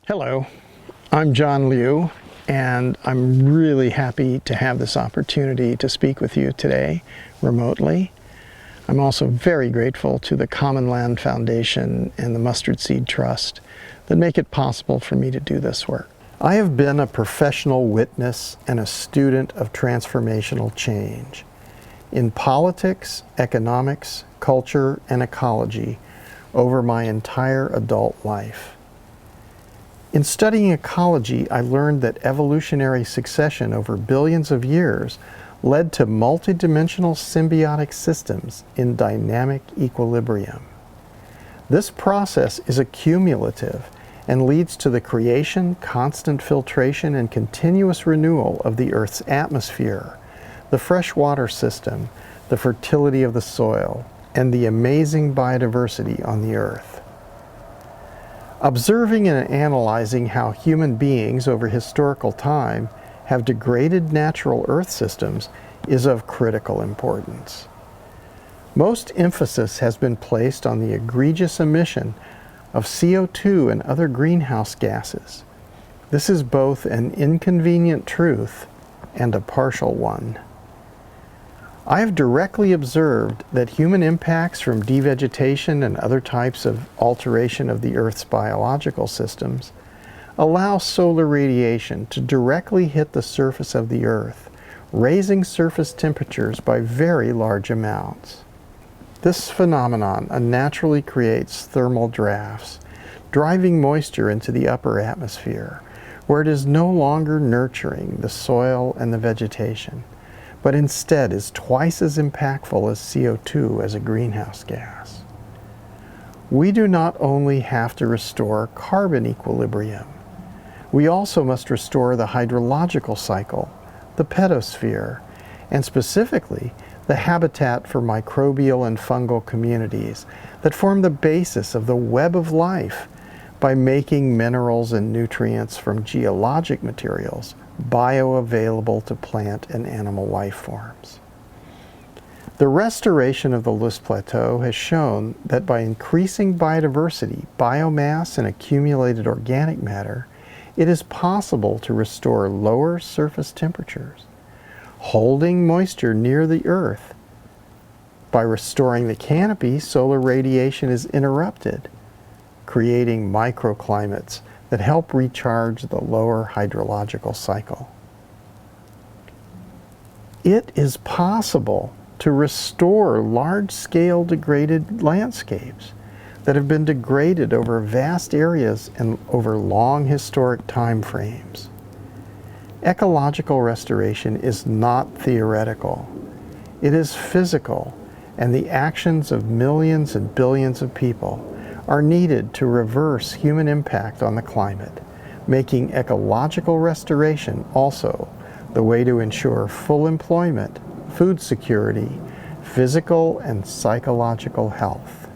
Hello, I'm John Liu, and I'm really happy to have this opportunity to speak with you today remotely. I'm also very grateful to the Common Land Foundation and the Mustard Seed Trust that make it possible for me to do this work. I have been a professional witness and a student of transformational change in politics, economics, culture, and ecology over my entire adult life. In studying ecology, I learned that evolutionary succession over billions of years led to multidimensional symbiotic systems in dynamic equilibrium. This process is accumulative and leads to the creation, constant filtration, and continuous renewal of the Earth's atmosphere, the freshwater system, the fertility of the soil, and the amazing biodiversity on the Earth. Observing and analyzing how human beings over historical time have degraded natural Earth systems is of critical importance. Most emphasis has been placed on the egregious emission of CO2 and other greenhouse gases. This is both an inconvenient truth and a partial one. I have directly observed that human impacts from devegetation and other types of alteration of the Earth's biological systems allow solar radiation to directly hit the surface of the Earth, raising surface temperatures by very large amounts. This phenomenon unnaturally creates thermal drafts, driving moisture into the upper atmosphere, where it is no longer nurturing the soil and the vegetation, but instead is twice as impactful as CO2 as a greenhouse gas. We do not only have to restore carbon equilibrium, we also must restore the hydrological cycle, the pedosphere, and specifically the habitat for microbial and fungal communities that form the basis of the web of life by making minerals and nutrients from geologic materials bioavailable to plant and animal life forms. The restoration of the Loess Plateau has shown that by increasing biodiversity, biomass, and accumulated organic matter, it is possible to restore lower surface temperatures, holding moisture near the Earth. By restoring the canopy, solar radiation is interrupted, creating microclimates that help recharge the lower hydrological cycle. It is possible to restore large-scale degraded landscapes that have been degraded over vast areas and over long historic time frames. Ecological restoration is not theoretical. It is physical, and the actions of millions and billions of people are needed to reverse human impact on the climate, making ecological restoration also the way to ensure full employment, food security, physical and psychological health.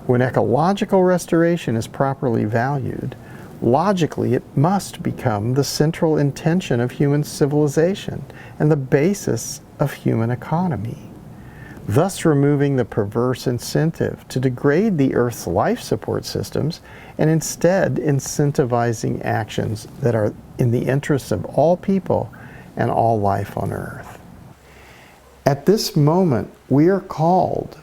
When ecological restoration is properly valued, logically it must become the central intention of human civilization and the basis of human economy, thus removing the perverse incentive to degrade the Earth's life support systems and instead incentivizing actions that are in the interests of all people and all life on Earth. At this moment, we are called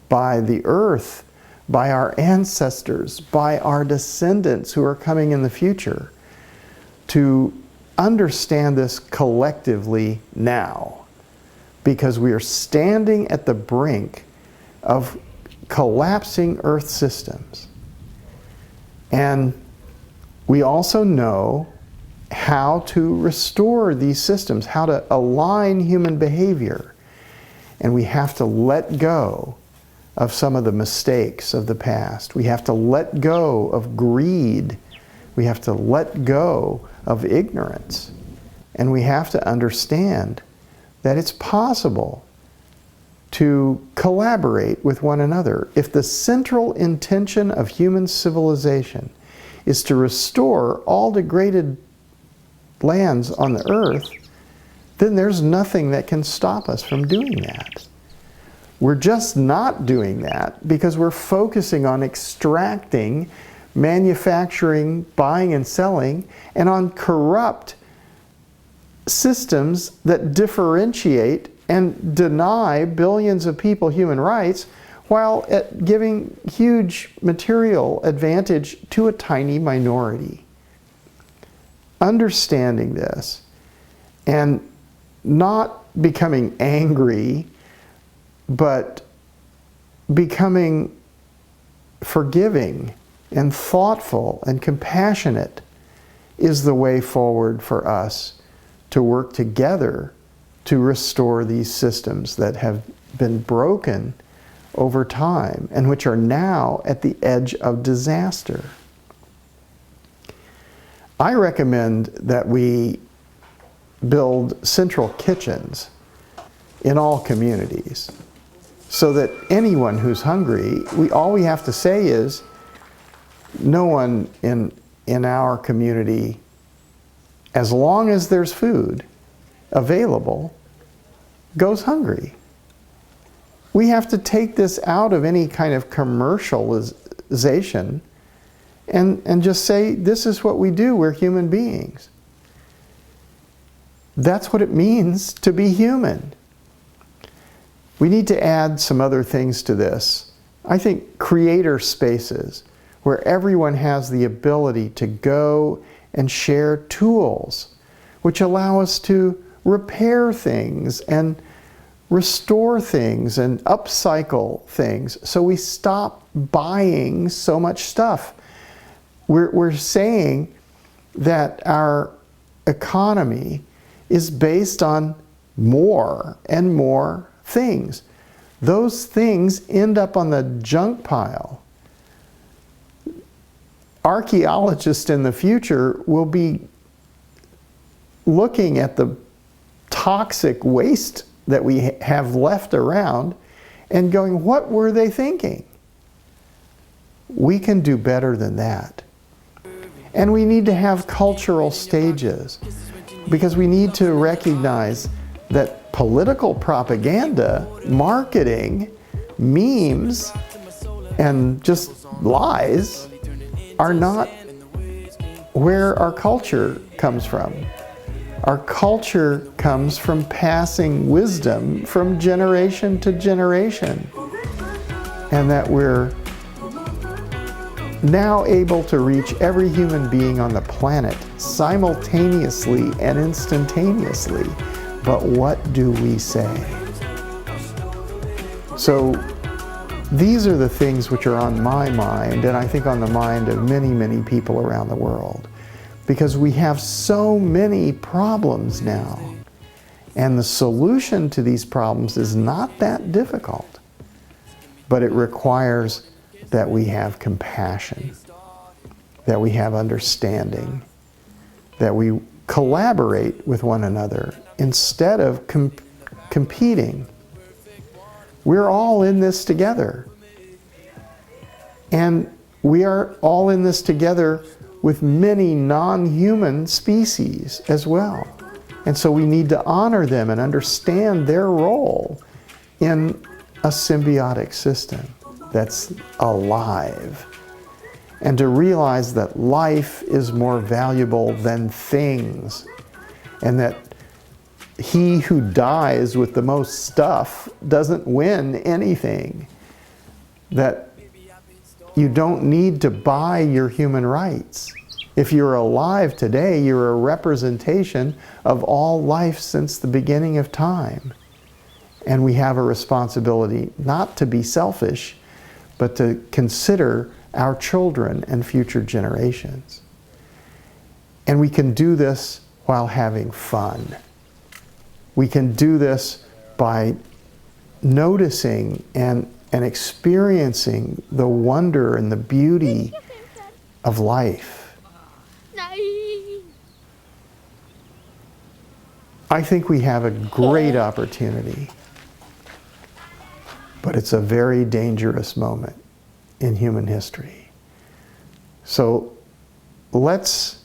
by the Earth, by our ancestors, by our descendants who are coming in the future, to understand this collectively now. Because we are standing at the brink of collapsing Earth systems. And we also know how to restore these systems, how to align human behavior. And we have to let go of some of the mistakes of the past. We have to let go of greed. We have to let go of ignorance. And we have to understand that it's possible to collaborate with one another. If the central intention of human civilization is to restore all degraded lands on the Earth, then there's nothing that can stop us from doing that. We're just not doing that because we're focusing on extracting manufacturing, buying and selling, and on corrupt systems that differentiate and deny billions of people human rights while giving huge material advantage to a tiny minority. Understanding this and not becoming angry, but becoming forgiving and thoughtful and compassionate is the way forward for us to work together to restore these systems that have been broken over time and which are now at the edge of disaster. I recommend that we build central kitchens in all communities so that anyone who's hungry, all we have to say is, no one in our community, as long as there's food available, goes hungry. We have to take this out of any kind of commercialization and just say, this is what we do, we're human beings. That's what it means to be human. We need to add some other things to this. I think creator spaces, where everyone has the ability to go and share tools, which allow us to repair things and restore things and upcycle things, so we stop buying so much stuff. We're saying that our economy is based on more and more things. Those things end up on the junk pile. Archaeologists in the future will be looking at the toxic waste that we have left around and going, what were they thinking? We can do better than that. And we need to have cultural stages, because we need to recognize that political propaganda, marketing, memes, and just lies are not where our culture comes from. Our culture comes from passing wisdom from generation to generation, and that we're now able to reach every human being on the planet simultaneously and instantaneously. But what do we say? So these are the things which are on my mind, and I think on the mind of many, many people around the world, because we have so many problems now, and the solution to these problems is not that difficult, but it requires that we have compassion, that we have understanding, that we collaborate with one another instead of competing. We're all in this together. And we are all in this together with many non-human species as well. And so we need to honor them and understand their role in a symbiotic system that's alive. And to realize that life is more valuable than things, and that he who dies with the most stuff doesn't win anything. That you don't need to buy your human rights. If you're alive today, you're a representation of all life since the beginning of time. And we have a responsibility not to be selfish, but to consider our children and future generations. And we can do this while having fun. We can do this by noticing and experiencing the wonder and the beauty of life. I think we have a great opportunity, but it's a very dangerous moment in human history. So let's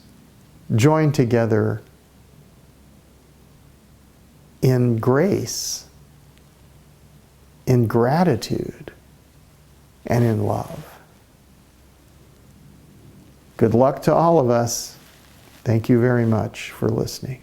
join together in grace, in gratitude, and in love. Good luck to all of us. Thank you very much for listening.